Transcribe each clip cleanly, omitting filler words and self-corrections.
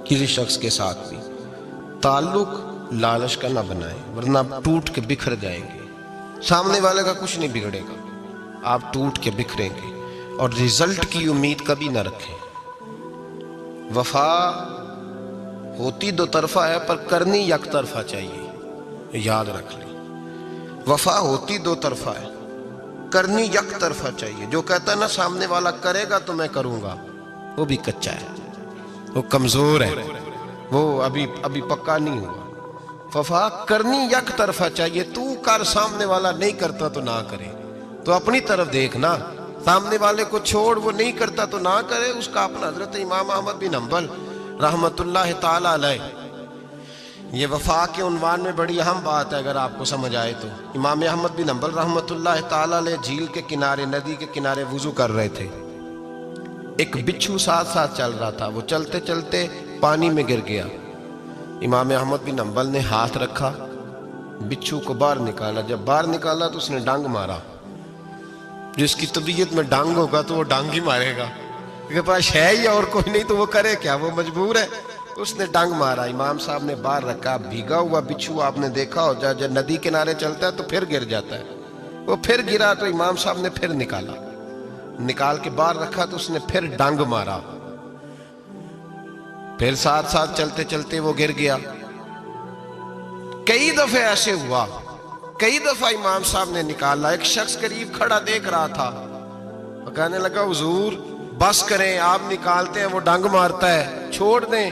کسی شخص کے ساتھ بھی تعلق لالچ کا نہ بنائیں، ورنہ آپ ٹوٹ کے بکھر جائیں گے۔ سامنے والے کا کچھ نہیں بگڑے گا، آپ ٹوٹ کے بکھریں گے، اور رزلٹ کی امید کبھی نہ رکھیں۔ وفا ہوتی دو طرفہ ہے پر کرنی یک طرفہ چاہیے، یاد رکھ لیں۔ وفا ہوتی دو طرفہ ہے، کرنی یک طرفہ چاہیے۔ جو کہتا ہے نا سامنے والا کرے گا تو میں کروں گا، وہ بھی کچا ہے، وہ کمزور ہے، وہ ابھی پکا نہیں ہوا۔ وفا کرنی یک طرفہ چاہیے، تو کر، سامنے والا نہیں کرتا تو نہ کرے۔ تو اپنی طرف دیکھنا، سامنے والے کو چھوڑ، وہ نہیں کرتا تو نہ کرے، اس کا اپنا۔ حضرت امام احمد بن حنبل رحمت اللہ تعالی علیہ، یہ وفا کے عنوان میں بڑی اہم بات ہے اگر آپ کو سمجھ آئے تو۔ امام احمد بن حنبل رحمت اللہ تعالی علیہ جھیل کے کنارے، ندی کے کنارے وضو کر رہے تھے۔ ایک بچھو ساتھ ساتھ چل رہا تھا، وہ چلتے چلتے پانی میں گر گیا۔ امام احمد بن حنبل نے ہاتھ رکھا، بچھو کو باہر نکالا۔ جب باہر نکالا تو اس نے ڈانگ مارا۔ جس کی طبیعت میں ڈانگ ہوگا تو وہ ڈانگ ہی مارے گا، کیونکہ پاس ہے ہی اور کوئی نہیں تو وہ کرے کیا، وہ مجبور ہے۔ اس نے ڈانگ مارا، امام صاحب نے باہر رکھا۔ بھیگا ہوا بچھو آپ نے دیکھا ہو، جب ندی کنارے چلتا ہے تو پھر گر جاتا ہے، وہ پھر گرا تو امام صاحب نے پھر نکال کے باہر رکھا تو اس نے پھر ڈانگ مارا۔ پھر ساتھ ساتھ چلتے چلتے وہ گر گیا۔ کئی دفعے ایسے ہوا، کئی دفعہ امام صاحب نے نکالا۔ ایک شخص قریب کھڑا دیکھ رہا تھا، وہ کہنے لگا حضور بس کریں، آپ نکالتے ہیں وہ ڈانگ مارتا ہے، چھوڑ دیں۔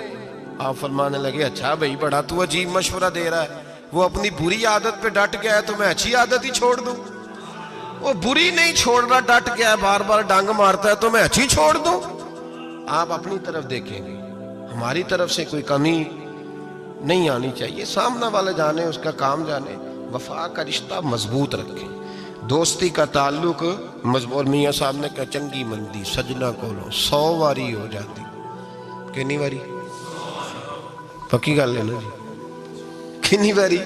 آپ فرمانے لگے اچھا بھائی، بڑا تو عجیب مشورہ دے رہا ہے، وہ اپنی بری عادت پہ ڈٹ گیا ہے تو میں اچھی عادت ہی چھوڑ دوں؟ وہ بری نہیں چھوڑ رہا، ڈٹ گیا ہے، بار بار ڈانگ مارتا ہے تو میں اچھی چھوڑ دوں؟ آپ اپنی طرف دیکھیں گے، ہماری طرف سے کوئی کمی نہیں آنی چاہیے۔ سامنے والے جانے، اس کا کام جانے۔ وفا کا رشتہ مضبوط رکھیں، دوستی کا تعلق مضبوط۔ میاں صاحب نے کہا چنگی مندی سجنا کولو 100 واری ہو جاتی، کنی واری؟ پکی گل ہے نا جی، کنی واری؟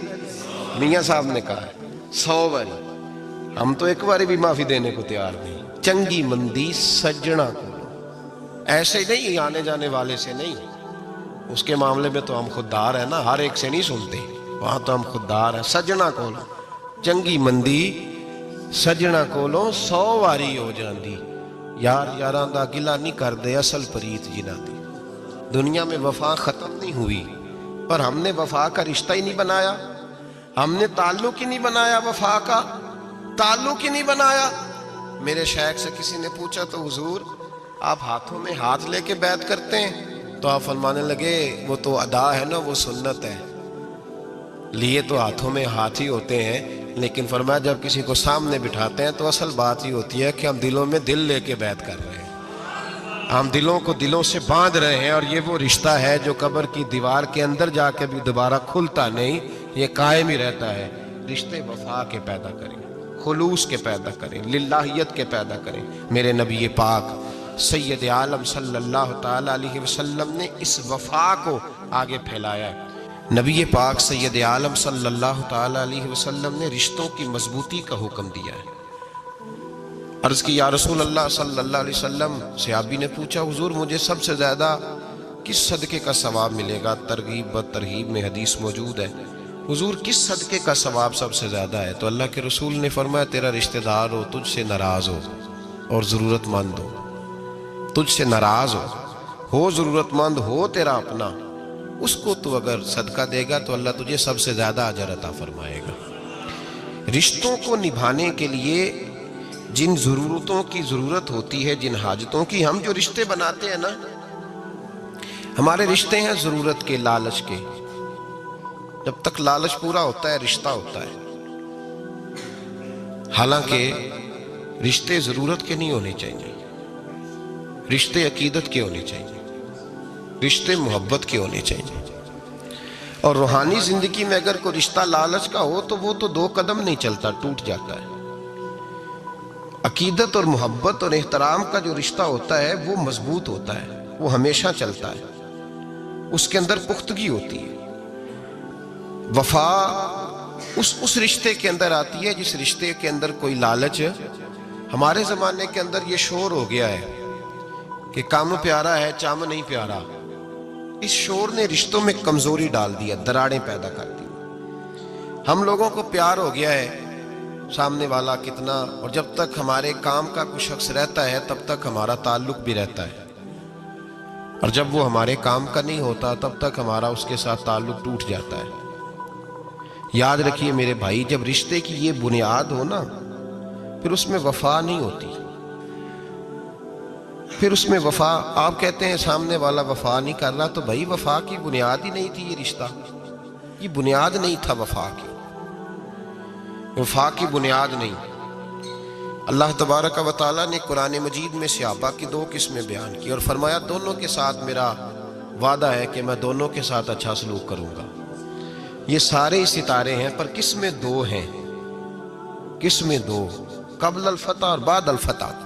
میاں صاحب نے کہا ہے 100 واری۔ ہم تو ایک باری بھی معافی دینے کو تیار نہیں۔ چنگی مندی سجنا کولو، ایسے نہیں آنے جانے والے سے نہیں، اس کے معاملے میں تو ہم خوددار ہیں نا، ہر ایک سے نہیں سنتے، وہاں تو ہم خوددار ہیں۔ سجنا کولو چنگی مندی سجنا کولو 100 واری ہو جاندی، یار یاراں دا گلہ نہیں کر دے اصل پریت جنہ دی۔ دنیا میں وفا ختم نہیں ہوئی، پر ہم نے وفا کا رشتہ ہی نہیں بنایا، ہم نے تعلق ہی نہیں بنایا، وفا کا تعلق ہی نہیں بنایا۔ میرے شیخ سے کسی نے پوچھا تو حضور آپ ہاتھوں میں ہاتھ لے کے بیعت کرتے ہیں؟ تو آپ فرمانے لگے وہ تو ادا ہے نا، وہ سنت ہے، لیے تو ہاتھوں میں ہاتھ ہی ہوتے ہیں، لیکن فرمایا جب کسی کو سامنے بٹھاتے ہیں تو اصل بات ہی ہوتی ہے کہ ہم دلوں میں دل لے کے بیعت کر رہے ہیں، ہم دلوں کو دلوں سے باندھ رہے ہیں، اور یہ وہ رشتہ ہے جو قبر کی دیوار کے اندر جا کے بھی دوبارہ کھلتا نہیں، یہ قائم ہی رہتا ہے۔ رشتے وفا کے پیدا کریں، خلوص کے پیدا کریں، للہیت کے پیدا کریں۔ میرے نبی پاک سید عالم صلی اللہ تعالی علیہ وسلم نے اس وفا کو آگے پھیلایا ہے۔ نبی پاک سید عالم صلی اللہ تعالی علیہ وسلم نے رشتوں کی مضبوطی کا حکم دیا ہے۔ عرض کی یا رسول اللہ صلی اللہ علیہ وسلم، صحابی نے پوچھا حضور مجھے سب سے زیادہ کس صدقے کا ثواب ملے گا؟ ترغیب و ترہیب میں حدیث موجود ہے، حضور کس صدقے کا ثواب سب سے زیادہ ہے؟ تو اللہ کے رسول نے فرمایا تیرا رشتہ دار ہو، تجھ سے ناراض ہو اور ضرورت مند ہو، تجھ سے ناراض ہو ضرورت مند ہو تیرا اپنا، اس کو تو اگر صدقہ دے گا تو اللہ تجھے سب سے زیادہ اجر عطا فرمائے گا۔ رشتوں کو نبھانے کے لیے جن ضرورتوں کی ضرورت ہوتی ہے، جن حاجتوں کی، ہم جو رشتے بناتے ہیں نا، ہمارے رشتے ہیں ضرورت کے، لالچ کے۔ جب تک لالچ پورا ہوتا ہے رشتہ ہوتا ہے، حالانکہ رشتے ضرورت کے نہیں ہونے چاہیے، رشتے عقیدت کے ہونے چاہیے، رشتے محبت کے ہونے چاہیے۔ اور روحانی زندگی میں اگر کوئی رشتہ لالچ کا ہو تو وہ تو 2 قدم نہیں چلتا، ٹوٹ جاتا ہے۔ عقیدت اور محبت اور احترام کا جو رشتہ ہوتا ہے وہ مضبوط ہوتا ہے، وہ ہمیشہ چلتا ہے، اس کے اندر پختگی ہوتی ہے۔ وفا اس رشتے کے اندر آتی ہے جس رشتے کے اندر کوئی لالچ۔ ہمارے زمانے کے اندر یہ شور ہو گیا ہے کہ کام پیارا ہے چام نہیں پیارا، اس شور نے رشتوں میں کمزوری ڈال دیا، دراڑیں پیدا کر دی۔ ہم لوگوں کو پیار ہو گیا ہے سامنے والا کتنا، اور جب تک ہمارے کام کا کوئی شخص رہتا ہے تب تک ہمارا تعلق بھی رہتا ہے، اور جب وہ ہمارے کام کا نہیں ہوتا تب تک ہمارا اس کے ساتھ تعلق ٹوٹ جاتا ہے۔ یاد رکھیے میرے بھائی، جب رشتے کی یہ بنیاد ہو نا، پھر اس میں وفا نہیں ہوتی، پھر اس میں وفا، آپ کہتے ہیں سامنے والا وفا نہیں کر رہا، تو بھائی وفا کی بنیاد ہی نہیں تھی یہ رشتہ، یہ بنیاد نہیں تھا وفا کی، وفا کی بنیاد نہیں۔ اللہ تبارک و تعالیٰ نے قرآن مجید میں صحابہ کی دو قسمیں بیان کی اور فرمایا دونوں کے ساتھ میرا وعدہ ہے کہ میں دونوں کے ساتھ اچھا سلوک کروں گا۔ یہ سارے ستارے ہیں پر قسمیں دو ہیں، قسمیں دو، قبل الفتح اور بعد الفتح۔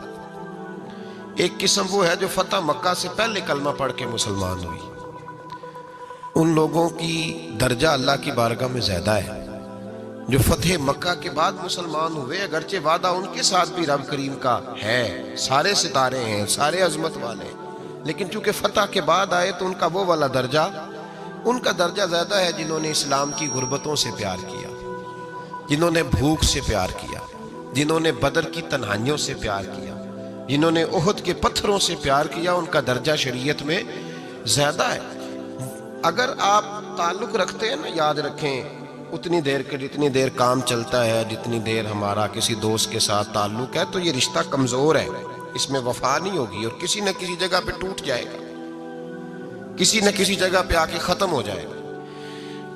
ایک قسم وہ ہے جو فتح مکہ سے پہلے کلمہ پڑھ کے مسلمان ہوئی، ان لوگوں کی درجہ اللہ کی بارگاہ میں زیادہ ہے۔ جو فتح مکہ کے بعد مسلمان ہوئے، اگرچہ وعدہ ان کے ساتھ بھی رب کریم کا ہے، سارے ستارے ہیں، سارے عظمت والے ہیں، لیکن چونکہ فتح کے بعد آئے تو ان کا وہ والا درجہ، ان کا درجہ زیادہ ہے جنہوں نے اسلام کی غربتوں سے پیار کیا، جنہوں نے بھوک سے پیار کیا، جنہوں نے بدر کی تنہائیوں سے پیار کیا، جنہوں نے احد کے پتھروں سے پیار کیا، ان کا درجہ شریعت میں زیادہ ہے۔ اگر آپ تعلق رکھتے ہیں نا، یاد رکھیں اتنی دیر کے جتنی دیر کام چلتا ہے، جتنی دیر ہمارا کسی دوست کے ساتھ تعلق ہے، تو یہ رشتہ کمزور ہے، اس میں وفا نہیں ہوگی اور کسی نہ کسی جگہ پہ ٹوٹ جائے گا، کسی نہ کسی جگہ پہ آ کے ختم ہو جائے گا۔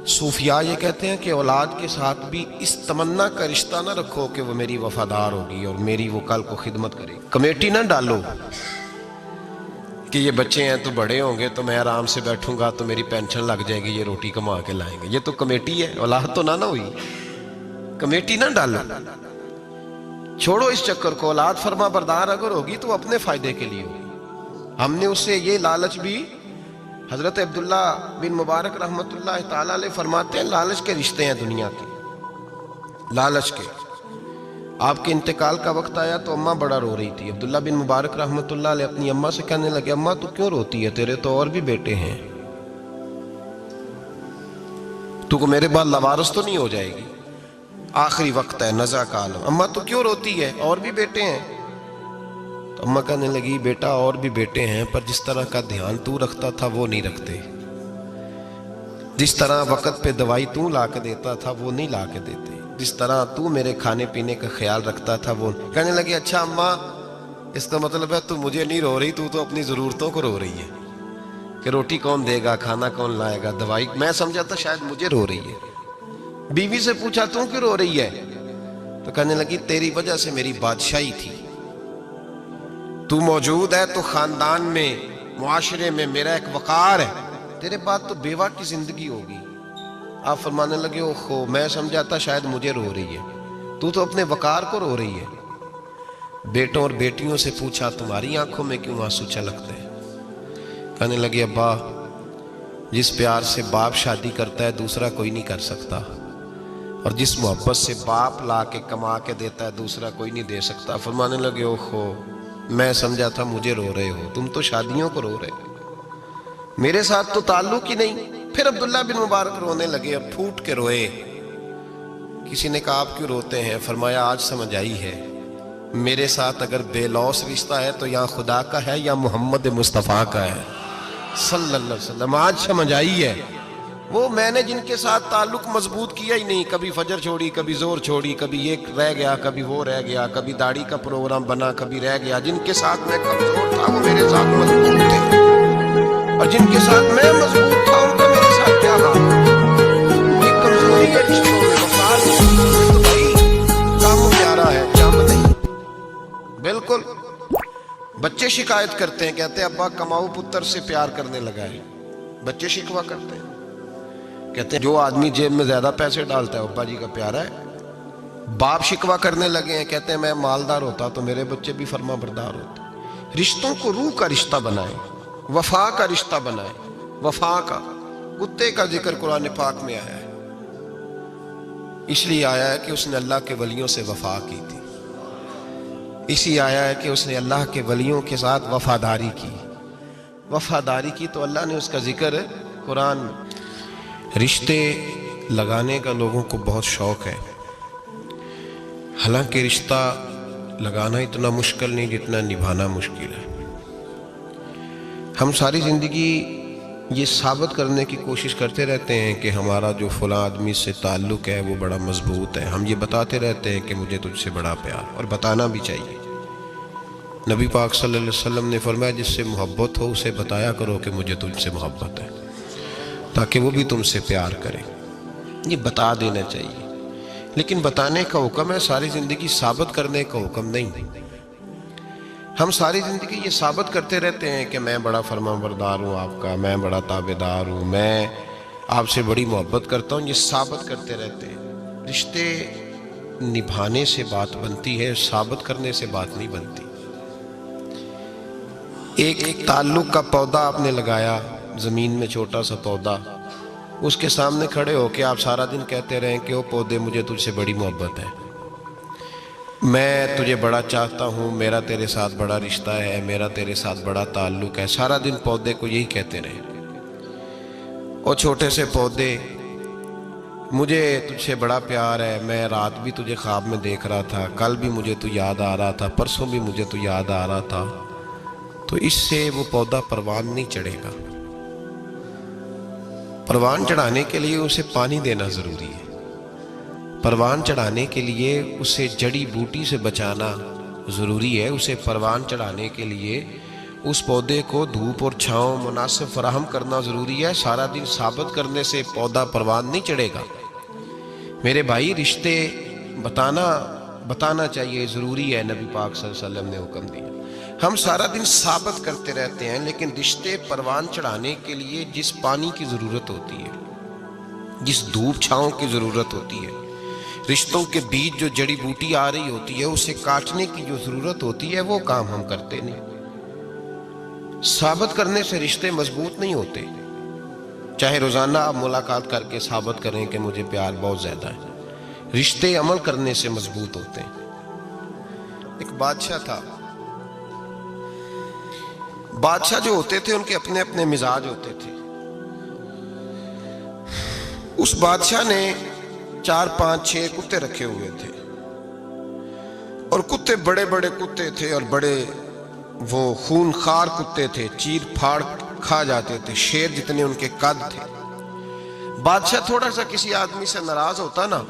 صوفیاء یہ کہتے ہیں کہ اولاد کے ساتھ بھی اس تمنا کا رشتہ نہ رکھو کہ وہ میری وفادار ہوگی اور میری وہ کل کو خدمت کرے گی۔ کمیٹی نہ ڈالو کہ یہ بچے ہیں تو بڑے ہوں گے تو میں آرام سے بیٹھوں گا تو میری پینشن لگ جائے گی، یہ روٹی کما کے لائیں گے، یہ تو کمیٹی ہے، اولاد تو نہ ہوئی، کمیٹی نہ ڈالو، چھوڑو اس چکر کو۔ اولاد فرما بردار اگر ہوگی تو اپنے فائدے کے لیے ہوگی۔ ہم نے اسے یہ لالچ بھی، حضرت عبداللہ بن مبارک رحمت اللہ تعالیٰ علیہ فرماتے ہیں لالچ کے رشتے ہیں دنیا کے، لالچ کے۔ آپ کے انتقال کا وقت آیا تو اماں بڑا رو رہی تھی، عبداللہ بن مبارک رحمت اللہ علیہ اپنی اماں سے کہنے لگے اماں تو کیوں روتی ہے، تیرے تو اور بھی بیٹے ہیں، تو کو میرے بعد لوارث تو نہیں ہو جائے گی، آخری وقت ہے، نزع کا عالم، اماں تو کیوں روتی ہے، اور بھی بیٹے ہیں؟ تو اماں کہنے لگی بیٹا اور بھی بیٹے ہیں پر جس طرح کا دھیان تو رکھتا تھا وہ نہیں رکھتے، جس طرح وقت پہ دوائی تو لا کے دیتا تھا وہ نہیں لا کے دیتے، جس طرح تو میرے کھانے پینے کا خیال رکھتا تھا وہ۔ کہنے لگے اچھا اماں اس کا مطلب ہے تو مجھے نہیں رو رہی، تو اپنی ضرورتوں کو رو رہی ہے کہ روٹی کون دے گا، کھانا کون لائے گا، دوائی، میں سمجھا تھا شاید مجھے رو رہی ہے۔ بیوی سے پوچھا تو کیوں رو رہی ہے، تو کہنے لگی تیری وجہ سے میری بادشاہی تھی، تو موجود ہے تو خاندان میں، معاشرے میں میرا ایک وقار ہے، تیرے بعد تو بیوہ کی زندگی ہوگی۔ آپ فرمانے لگے اوہو میں سمجھا تھا شاید مجھے رو رہی ہے، تو اپنے وقار کو رو رہی ہے۔ بیٹوں اور بیٹیوں سے پوچھا تمہاری آنکھوں میں کیوں آنسو چھلکتے ہیں، کہنے لگے ابا جس پیار سے باپ شادی کرتا ہے دوسرا کوئی نہیں کر سکتا، اور جس محبت سے باپ لا کے کما کے دیتا ہے دوسرا کوئی نہیں دے سکتا۔ فرمانے لگے اوہو میں سمجھا تھا مجھے رو رہے ہو، تم تو شادیوں کو رو رہے ہو، میرے ساتھ تو تعلق ہی نہیں۔ پھر عبداللہ بن مبارک رونے لگے اور پھوٹ کے روئے۔ کسی نے کہا آپ کیوں روتے ہیں، فرمایا آج سمجھ آئی ہے میرے ساتھ اگر بے لوث رشتہ ہے تو یا خدا کا ہے یا محمد مصطفیٰ کا ہے صلی اللہ علیہ وسلم، آج سمجھ آئی ہے۔ وہ میں نے جن کے ساتھ تعلق مضبوط کیا ہی نہیں، کبھی فجر چھوڑی، کبھی زور چھوڑی، کبھی یہ رہ گیا، کبھی وہ رہ گیا، کبھی داڑھی کا پروگرام بنا، کبھی رہ گیا، جن کے ساتھ میں کمزور تھا وہ میرے ساتھ مضبوط تھے، اور جن کے ساتھ میں مضبوط تھا ان کا میرے ساتھ کیا حال۔ یہ کمزوری ہے رشتوں میں، وفا نہیں تو بھائی کام پیارا ہے جام نہیں۔ بالکل بچے شکایت کرتے ہیں، کہتے ہیں ابا کماؤ پتر سے پیار کرنے لگا ہے، بچے شکوا کرتے ہیں، کہتے ہیں جو آدمی جیب میں زیادہ پیسے ڈالتا ہے ابا جی کا پیارا ہے۔ باپ شکوا کرنے لگے ہیں، کہتے ہیں میں مالدار ہوتا تو میرے بچے بھی فرما بردار ہوتے۔ رشتوں کو روح کا رشتہ بنائیں، وفا کا رشتہ بنائیں، وفا کا۔ کتے کا ذکر قرآن پاک میں آیا ہے، اس لیے آیا ہے کہ اس نے اللہ کے ولیوں سے وفا کی تھی، اسی آیا ہے کہ اس نے اللہ کے ولیوں کے ساتھ وفاداری کی۔ وفاداری کی تو اللہ نے اس کا ذکر قرآن میں۔ رشتے لگانے کا لوگوں کو بہت شوق ہے، حالانکہ رشتہ لگانا اتنا مشکل نہیں جتنا نبھانا مشکل ہے۔ ہم ساری زندگی یہ ثابت کرنے کی کوشش کرتے رہتے ہیں کہ ہمارا جو فلاں آدمی سے تعلق ہے وہ بڑا مضبوط ہے، ہم یہ بتاتے رہتے ہیں کہ مجھے تجھ سے بڑا پیار، اور بتانا بھی چاہیے۔ نبی پاک صلی اللہ علیہ وسلم نے فرمایا جس سے محبت ہو اسے بتایا کرو کہ مجھے تجھ سے محبت ہے، تاکہ وہ بھی تم سے پیار کرے۔ یہ بتا دینا چاہیے، لیکن بتانے کا حکم ہے، ساری زندگی ثابت کرنے کا حکم نہیں۔ ہم ساری زندگی یہ ثابت کرتے رہتے ہیں کہ میں بڑا فرمان بردار ہوں آپ کا، میں بڑا تابعدار ہوں، میں آپ سے بڑی محبت کرتا ہوں، یہ ثابت کرتے رہتے ہیں۔ رشتے نبھانے سے بات بنتی ہے، ثابت کرنے سے بات نہیں بنتی۔ ایک تعلق کا پودا آپ نے لگایا زمین میں، چھوٹا سا پودا، اس کے سامنے کھڑے ہو کے آپ سارا دن کہتے رہیں کہ او پودے مجھے تجھ سے بڑی محبت ہے، میں تجھے بڑا چاہتا ہوں، میرا تیرے ساتھ بڑا رشتہ ہے، میرا تیرے ساتھ بڑا تعلق ہے، سارا دن پودے کو یہی کہتے رہے۔ اور چھوٹے سے پودے، مجھے تجھ سے بڑا پیار ہے، میں رات بھی تجھے خواب میں دیکھ رہا تھا، کل بھی مجھے تو یاد آ رہا تھا، پرسوں بھی مجھے تو یاد آ رہا تھا، تو اس سے وہ پودا پروان نہیں چڑھے گا۔ پروان چڑھانے کے لیے اسے پانی دینا ضروری ہے، پروان چڑھانے کے لیے اسے جڑی بوٹی سے بچانا ضروری ہے، اسے پروان چڑھانے کے لیے اس پودے کو دھوپ اور چھاؤں مناسب فراہم کرنا ضروری ہے۔ سارا دن ثابت کرنے سے پودا پروان نہیں چڑھے گا۔ میرے بھائی، رشتے بتانا چاہیے، ضروری ہے، نبی پاک صلی اللہ علیہ وسلم نے حکم دیا۔ ہم سارا دن ثابت کرتے رہتے ہیں، لیکن رشتے پروان چڑھانے کے لیے جس پانی کی ضرورت ہوتی ہے، جس دھوپ چھاؤں کی ضرورت ہوتی ہے، رشتوں کے بیچ جو جڑی بوٹی آ رہی ہوتی ہے اسے کاٹنے کی جو ضرورت ہوتی ہے، وہ کام ہم کرتے نہیں۔ ثابت کرنے سے رشتے مضبوط نہیں ہوتے، چاہے روزانہ آپ ملاقات کر کے ثابت کریں کہ مجھے پیار بہت زیادہ ہے، رشتے عمل کرنے سے مضبوط ہوتے ہیں۔ ایک بادشاہ تھا، بادشاہ جو ہوتے تھے ان کے اپنے اپنے مزاج ہوتے تھے۔ اس بادشاہ نے 4 5 6 کتے رکھے ہوئے تھے، اور کتے بڑے بڑے کتے تھے، اور بڑے وہ خون خار کتے تھے، چیر پھاڑ کھا جاتے تھے، شیر جتنے ان کے قد تھے۔ بادشاہ تھوڑا سا کسی آدمی سے ناراض ہوتا نا،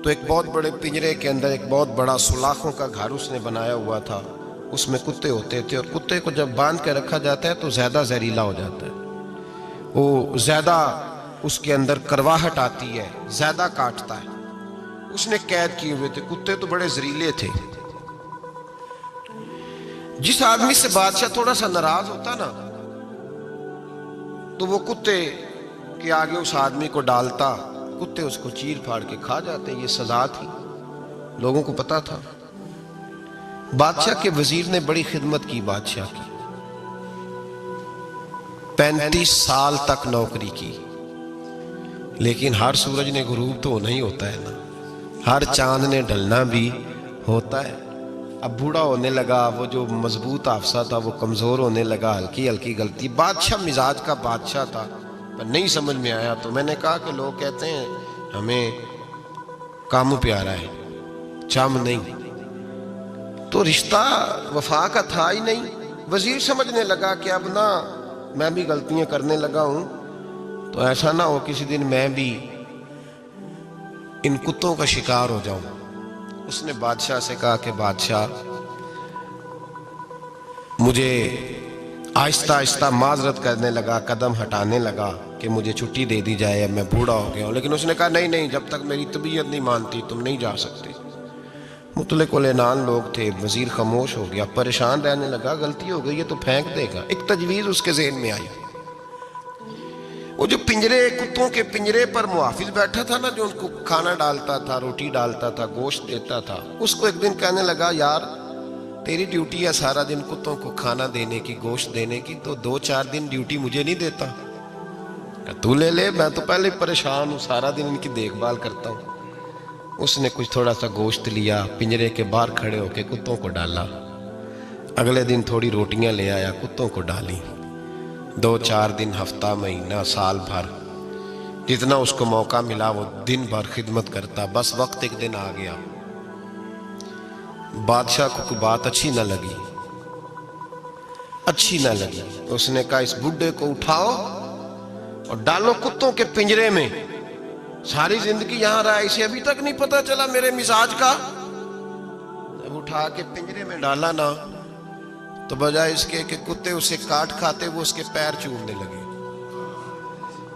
تو ایک بہت بڑے پنجرے کے اندر ایک بہت بڑا سلاخوں کا گھر اس نے بنایا ہوا تھا، اس میں کتے ہوتے تھے، اور کتے کو جب باندھ کے رکھا جاتا ہے تو زیادہ زہریلا ہو جاتا ہے، وہ زیادہ اس کے اندر کرواہٹ آتی ہے، زیادہ کاٹتا ہے۔ اس نے قید کیے ہوئے تھے، کتے تو بڑے زہریلے تھے۔ جس آدمی سے بادشاہ تھوڑا سا ناراض ہوتا نا، تو وہ کتے کے آگے اس آدمی کو ڈالتا، کتے اس کو چیر پھاڑ کے کھا جاتے۔ یہ سزا تھی، لوگوں کو پتا تھا۔ بادشاہ کے وزیر نے بڑی خدمت کی بادشاہ کی، 35 سال تک نوکری کی، لیکن ہر سورج نے غروب تو ہونا ہی ہوتا ہے نا، ہر چاند نے ڈھلنا بھی ہوتا ہے۔ اب بوڑھا ہونے لگا، وہ جو مضبوط حافظہ تھا وہ کمزور ہونے لگا، ہلکی ہلکی غلطی۔ بادشاہ مزاج کا بادشاہ تھا، پر نہیں سمجھ میں آیا، تو میں نے کہا کہ لوگ کہتے ہیں ہمیں کام پیارا ہے، چم نہیں، تو رشتہ وفا کا تھا ہی نہیں۔ وزیر سمجھنے لگا کہ اب نہ میں بھی غلطیاں کرنے لگا ہوں، تو ایسا نہ ہو کسی دن میں بھی ان کتوں کا شکار ہو جاؤں۔ اس نے بادشاہ سے کہا کہ بادشاہ، مجھے آہستہ آہستہ معذرت کرنے لگا، قدم ہٹانے لگا کہ مجھے چھٹی دے دی جائے، اب میں بوڑھا ہو گیا ہوں۔ لیکن اس نے کہا نہیں، جب تک میری طبیعت نہیں مانتی تم نہیں جا سکتے۔ مطلق العنان لوگ تھے، وزیر خاموش ہو گیا، پریشان رہنے لگا، غلطی ہو گئی ہے تو پھینک دے گا۔ ایک تجویز اس کے ذہن میں آئی، وہ جو کتوں کے پنجرے پر محافظ بیٹھا تھا نا، جو ان کو کھانا ڈالتا تھا، روٹی ڈالتا تھا، گوشت دیتا تھا، اس کو ایک دن کہنے لگا، یار تیری ڈیوٹی ہے سارا دن کتوں کو کھانا دینے کی، گوشت دینے کی، تو 2 4 دن ڈیوٹی مجھے نہیں دیتا؟ تو لے لے، میں تو پہلے پریشان ہوں، سارا دن ان کی دیکھ بھال کرتا ہوں۔ اس نے کچھ تھوڑا سا گوشت لیا، پنجرے کے باہر کھڑے ہو کے کتوں کو ڈالا۔ اگلے دن تھوڑی روٹیاں لے آیا، کتوں کو ڈالی۔ دو چار دن، ہفتہ، مہینہ، سال بھر، جتنا اس کو موقع ملا وہ دن بھر خدمت کرتا. بس وقت ایک دن آ گیا، بادشاہ کو کوئی بات اچھی نہ لگی. اس نے کہا اس بڈھے کو اٹھاؤ اور ڈالو کتوں کے پنجرے میں. ساری زندگی یہاں رہا، اسے ابھی تک نہیں پتا چلا میرے مزاج کا. جب اٹھا کے پنجرے میں ڈالا نا تو بجائے اس کے کہ کتے اسے کاٹ کھاتے، وہ اس کے پیر چومنے لگے.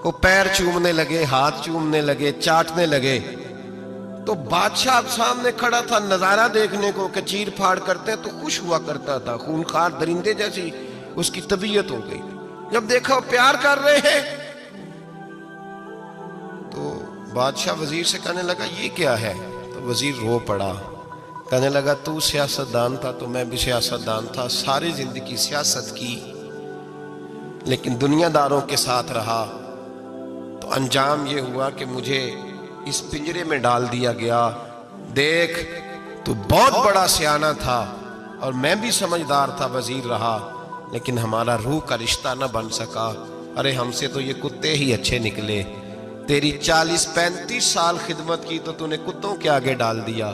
وہ پیر چومنے لگے، ہاتھ چومنے لگے، چاٹنے لگے. تو بادشاہ اب سامنے کھڑا تھا نظارہ دیکھنے کو کہ چیر پھاڑ کرتے تو خوش ہوا کرتا تھا، خونخوار درندے جیسی اس کی طبیعت ہو گئی. جب دیکھا وہ پیار کر رہے ہیں تو بادشاہ وزیر سے کہنے لگا یہ کیا ہے؟ تو وزیر رو پڑا، کہنے لگا تو سیاستدان تھا تو میں بھی سیاستدان تھا، ساری زندگی سیاست کی لیکن دنیا داروں کے ساتھ رہا تو انجام یہ ہوا کہ مجھے اس پنجرے میں ڈال دیا گیا. دیکھ تو بہت بڑا سیانہ تھا اور میں بھی سمجھدار تھا، وزیر رہا، لیکن ہمارا روح کا رشتہ نہ بن سکا. ارے ہم سے تو یہ کتے ہی اچھے نکلے. تیری 40-35 سال خدمت کی تو نے کتوں کے آگے ڈال دیا.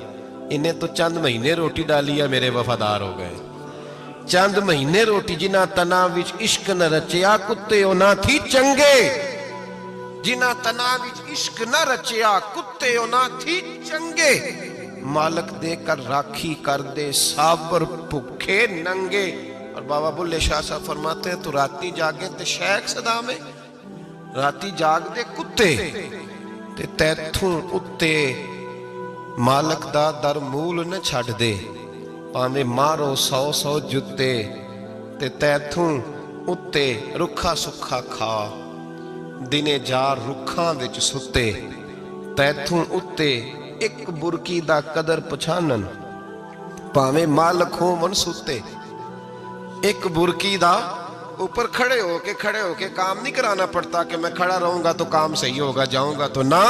انہیں تو چند مہینے روٹی ڈالی ہے، میرے وفادار ہو گئے. چند مہینے روٹی، جنہ تنا وچ عشق نہ رچیا کتے او نہ تھی چنگے. جنہ تنا وچ عشق نہ رچیا کتے او نہ تھی چنگے. مالک دے کر راکھی کر دے صابر بھوکے ننگے. اور بابا بلے شاہ صاحب فرماتے ہیں تو راتی جاگے تے شیخ صدا میں، راتی جاگ دے کتے تے تیتھوں اتے مالک دا در مول نہ چھڑ دے. پاویں مارو 100 جتے تے تیتھوں اتے رکھا سکھا کھا. دنے جار رکھاں وچ ستے تیتھوں اتے ایک برکی دا قدر پچھانن. پاویں مالک ہو من ستے. ایک برکی دا اوپر کھڑے ہو کے کام نہیں کرانا پڑتا کہ میں کھڑا رہوں گا تو کام صحیح ہوگا، جاؤں گا تو نہ.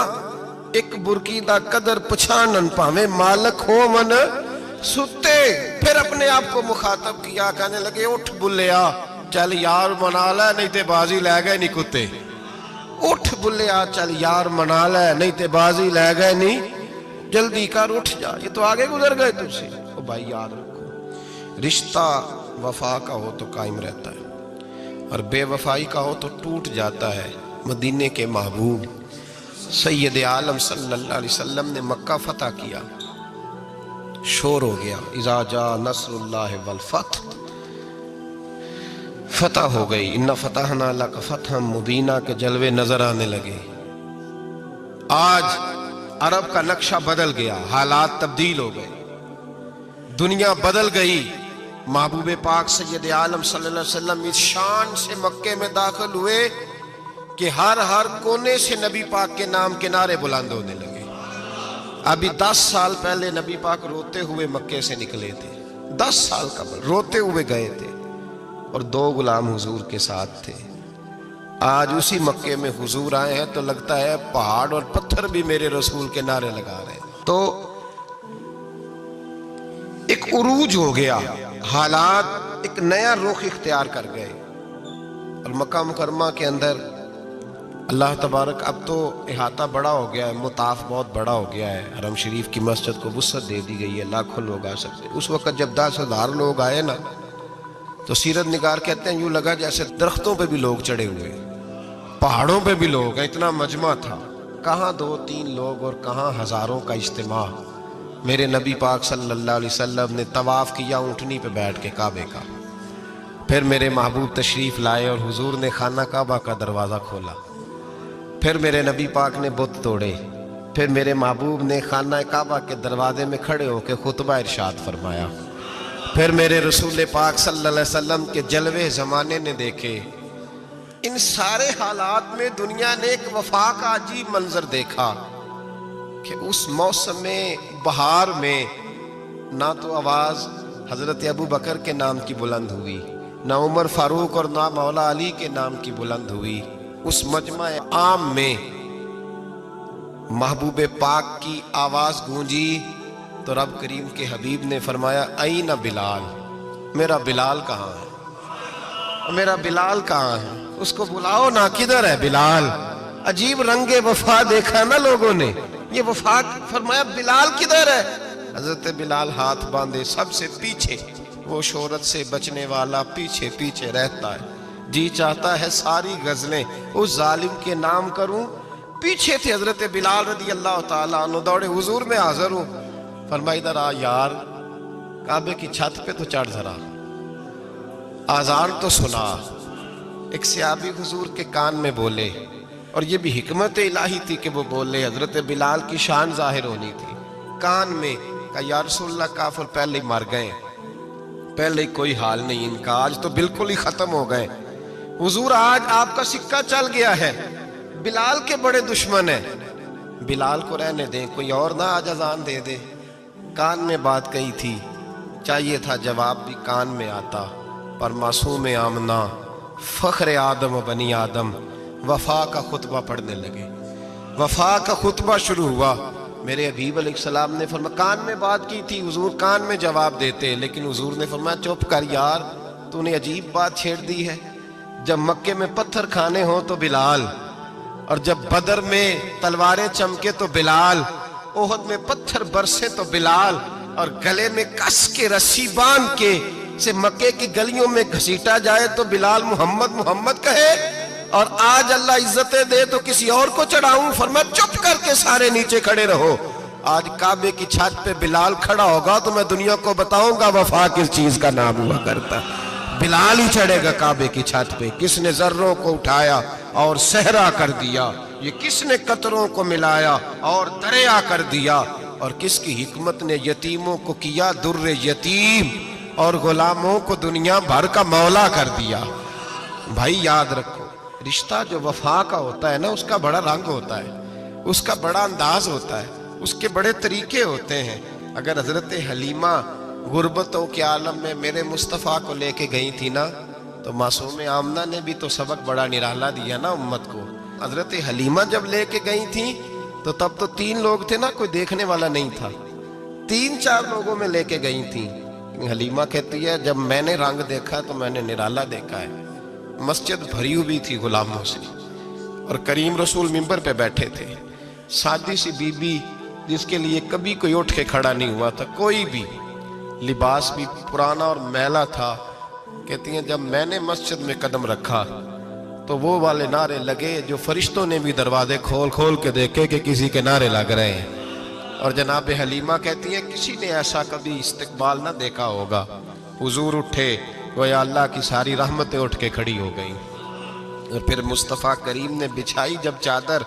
ایک برکی دا قدر پچھانن پاویں مالک ہو من ستے. پھر اپنے آپ کو مخاطب کیا، کہنے لگے اٹھ بلیا چل یار منا لے نہیں تے بازی لے گئے نہیں کتے. اٹھ بلیا چل یار منا لے نہیں تے بازی لے گئے نہیں. جلدی کر اٹھ جا، یہ تو آگے گزر گئے تجھ سے. او بھائی یاد رکھو، رشتہ وفا کا ہو تو قائم رہتا ہے اور بے وفائی کا ہو تو ٹوٹ جاتا ہے. مدینے کے محبوب سید عالم صلی اللہ علیہ وسلم نے مکہ فتح کیا. شور ہو گیا، اذا جاء نصر اللہ والفتح، فتح ہو گئی. انا فتحنا لک فتحا مبینہ کے جلوے نظر آنے لگے. آج عرب کا نقشہ بدل گیا، حالات تبدیل ہو گئے، دنیا بدل گئی. محبوب پاک سید عالم صلی اللہ علیہ وسلم اس شان سے مکے میں داخل ہوئے کہ ہر کونے سے نبی پاک کے نام کے نعرے بلند ہونے لگے. ابھی 10 سال پہلے نبی پاک روتے ہوئے مکے سے نکلے تھے، 10 سال قبل روتے ہوئے گئے تھے اور 2 غلام حضور کے ساتھ تھے. آج اسی مکے میں حضور آئے ہیں تو لگتا ہے پہاڑ اور پتھر بھی میرے رسول کے نعرے لگا رہے ہیں. تو ایک عروج ہو گیا، حالات ایک نیا رخ اختیار کر گئے. اور مکہ مکرمہ کے اندر اللہ تبارک اب تو احاطہ بڑا ہو گیا ہے، مطاف بہت بڑا ہو گیا ہے. حرم شریف کی مسجد کو وسعت دے دی گئی ہے، لاکھوں لوگ آ سکتے. اس وقت جب 10,000 لوگ آئے نا تو سیرت نگار کہتے ہیں یوں لگا جیسے درختوں پہ بھی لوگ چڑھے ہوئے، پہاڑوں پہ بھی لوگ ہیں، اتنا مجمع تھا. کہاں 2-3 لوگ اور کہاں ہزاروں کا اجتماع. میرے نبی پاک صلی اللہ علیہ وسلم نے طواف کیا اونٹنی پہ بیٹھ کے کعبے کا. پھر میرے محبوب تشریف لائے اور حضور نے خانہ کعبہ کا دروازہ کھولا. پھر میرے نبی پاک نے بت توڑے. پھر میرے محبوب نے خانہ کعبہ کے دروازے میں کھڑے ہو کے خطبہ ارشاد فرمایا. پھر میرے رسول پاک صلی اللہ علیہ وسلم کے جلوے زمانے نے دیکھے. ان سارے حالات میں دنیا نے ایک وفا کا عجیب منظر دیکھا کہ اس موسم بہار میں نہ تو آواز حضرت ابو بکر کے نام کی بلند ہوئی، نہ عمر فاروق اور نہ مولا علی کے نام کی بلند ہوئی. اس مجمع عام میں محبوب پاک کی آواز گونجی تو رب کریم کے حبیب نے فرمایا این بلال، میرا بلال کہاں ہے؟ میرا بلال کہاں ہے؟ اس کو بلاؤ نا، کدھر ہے بلال؟ عجیب رنگ وفا دیکھا نا لوگوں نے، یہ وفا. فرمایا بلال کدھر ہے؟ حضرت بلال ہاتھ باندھے سب سے پیچھے، وہ شہرت سے بچنے والا پیچھے پیچھے رہتا ہے. جی چاہتا ہے ساری غزلیں اس ظالم کے نام کروں. پیچھے تھے حضرت بلال رضی اللہ تعالیٰ عنہ، دوڑے حضور میں حاضر ہوں. فرمایا ادھر آ یار، کعبے کی چھت پہ تو چڑھ ذرا، آذان تو سنا. ایک صحابی حضور کے کان میں بولے، اور یہ بھی حکمت الہی تھی کہ وہ بولے، حضرت بلال کی شان ظاہر ہونی تھی. کان میں کہا یا رسول اللہ کافر پہلے ہی مر گئے، پہلے ہی کوئی حال نہیں ان کا، آج تو بالکل ہی ختم ہو گئے. حضور آج آپ کا سکہ چل گیا ہے، بلال کے بڑے دشمن ہیں، بلال کو رہنے دیں، کوئی اور نہ آج اذان دے دے. کان میں بات کہی تھی، چاہیے تھا جواب بھی کان میں آتا، پر معصوم آمنہ فخر آدم و بنی آدم وفا کا خطبہ پڑھنے لگے. وفا کا خطبہ شروع ہوا. میرے حبیب علیہ السلام نے فرمایا، کان میں بات کی تھی، حضور کان میں جواب دیتے، لیکن حضور نے فرمایا چپ کر یار، تو نے عجیب بات چھیڑ دی ہے. جب مکے میں پتھر کھانے ہوں تو بلال، اور جب بدر میں تلواریں چمکے تو بلال، احد میں پتھر برسے تو بلال، اور گلے میں کس کے رسی باندھ کے سے مکے کی گلیوں میں گھسیٹا جائے تو بلال محمد محمد کہے. اور آج اللہ عزتیں دے تو کسی اور کو چڑھاؤں. فرمایا چپ کر کے سارے نیچے کھڑے رہو. آج کعبے کی چھت پہ بلال کھڑا ہوگا تو میں دنیا کو بتاؤں گا وفا کس چیز کا نام ہوا کرتا. بلال ہی چڑھے گا کعبے کی چھت پہ. کس نے ذروں کو اٹھایا اور صحرا کر دیا، یہ کس نے قطروں کو ملایا اور دریا کر دیا، اور کس کی حکمت نے یتیموں کو کیا در یتیم اور غلاموں کو دنیا بھر کا مولا کر دیا. بھائی یاد رکھو، رشتہ جو وفا کا ہوتا ہے نا، اس کا بڑا رنگ ہوتا ہے، اس کا بڑا انداز ہوتا ہے، اس کے بڑے طریقے ہوتے ہیں. اگر حضرت حلیمہ غربتوں کے عالم میں میرے مصطفیٰ کو لے کے گئی تھی نا، تو معصوم آمنہ نے بھی تو سبق بڑا نرالا دیا نا امت کو. حضرت حلیمہ جب لے کے گئی تھی تو تب تو 3 لوگ تھے نا، کوئی دیکھنے والا نہیں تھا. 3-4 لوگوں میں لے کے گئی تھی. حلیمہ کہتی ہے جب میں نے رنگ دیکھا تو میں نے نرالا دیکھا ہے. مسجد بھری ہوئی تھی غلاموں سے، اور کریم رسول منبر پہ بیٹھے تھے. سادی سی بی بی جس کے لیے کبھی کوئی اٹھ کے کھڑا نہیں ہوا تھا، کوئی بھی، لباس بھی پرانا اور میلا تھا. کہتی ہیں جب میں نے مسجد میں قدم رکھا تو وہ والے نعرے لگے جو فرشتوں نے بھی دروازے کھول کھول کے دیکھے کہ کسی کے نعرے لگ رہے ہیں. اور جناب حلیمہ کہتی ہیں کسی نے ایسا کبھی استقبال نہ دیکھا ہوگا. حضور اٹھے، گویا اللہ کی ساری رحمتیں اٹھ کے کھڑی ہو گئیں. اور پھر مصطفیٰ کریم نے بچھائی جب چادر،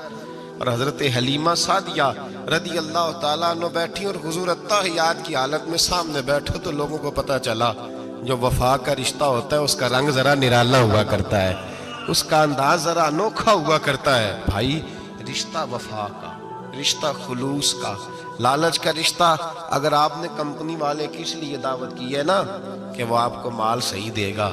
اور حضرت حلیمہ سعدیہ رضی اللہ تعالیٰ عنہ بیٹھی، اور حضور التحیات کی حالت میں سامنے بیٹھو تو لوگوں کو پتہ چلا جو وفا کا رشتہ ہوتا ہے اس کا رنگ ذرا نرالا ہوا کرتا ہے، اس کا انداز ذرا انوکھا ہوا کرتا ہے. بھائی رشتہ وفا کا، رشتہ خلوص کا، لالچ کا رشتہ. اگر آپ نے کمپنی والے کی اس لیے دعوت کی ہے نا کہ وہ آپ کو مال صحیح دے گا،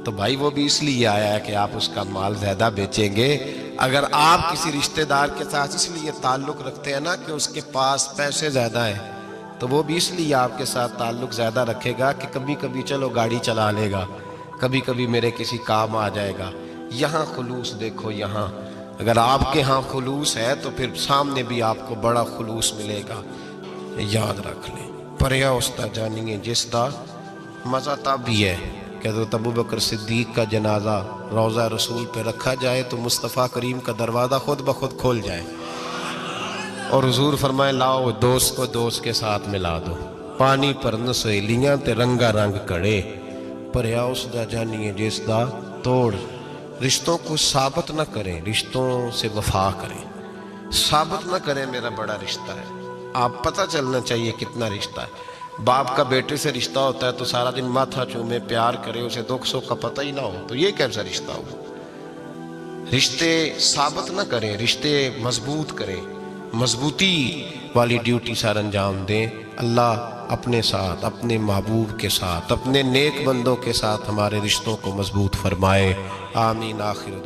تو بھائی وہ بھی اس لیے آیا ہے کہ آپ اس کا مال زیادہ بیچیں گے. اگر آپ کسی رشتہ دار کے ساتھ اس لیے تعلق رکھتے ہیں نا کہ اس کے پاس پیسے زیادہ ہیں، تو وہ بھی اس لیے آپ کے ساتھ تعلق زیادہ رکھے گا کہ کبھی کبھی چلو گاڑی چلا لے گا، کبھی کبھی میرے کسی کام آ جائے گا. یہاں خلوص دیکھو، یہاں اگر آپ کے ہاں خلوص ہے تو پھر سامنے بھی آپ کو بڑا خلوص ملے گا. یاد رکھ لیں، پریا استا جانیے جس دا مزہ تب بھی ہے کہ حضرت ابوبکر صدیق کا جنازہ روضہ رسول پہ رکھا جائے تو مصطفیٰ کریم کا دروازہ خود بخود کھول جائے، اور حضور فرمائے لاؤ دوست کو دوست کے ساتھ ملا دو، پانی پر نسویلیاں تے رنگا رنگ کڑے. پریا استا جانیے جس دا توڑ. رشتوں کو ثابت نہ کریں، رشتوں سے وفا کریں. ثابت نہ کریں میرا بڑا رشتہ ہے، آپ پتہ چلنا چاہیے کتنا رشتہ ہے. باپ کا بیٹے سے رشتہ ہوتا ہے تو سارا دن ماتھا چومے پیار کرے، اسے دکھ سکھ کا پتہ ہی نہ ہو، تو یہ کیسا رشتہ ہو. رشتے ثابت نہ کریں، رشتے مضبوط کریں، مضبوطی والی ڈیوٹی سر انجام دیں. اللہ اپنے ساتھ، اپنے محبوب کے ساتھ، اپنے نیک بندوں کے ساتھ ہمارے رشتوں کو مضبوط فرمائے. آمین. آخر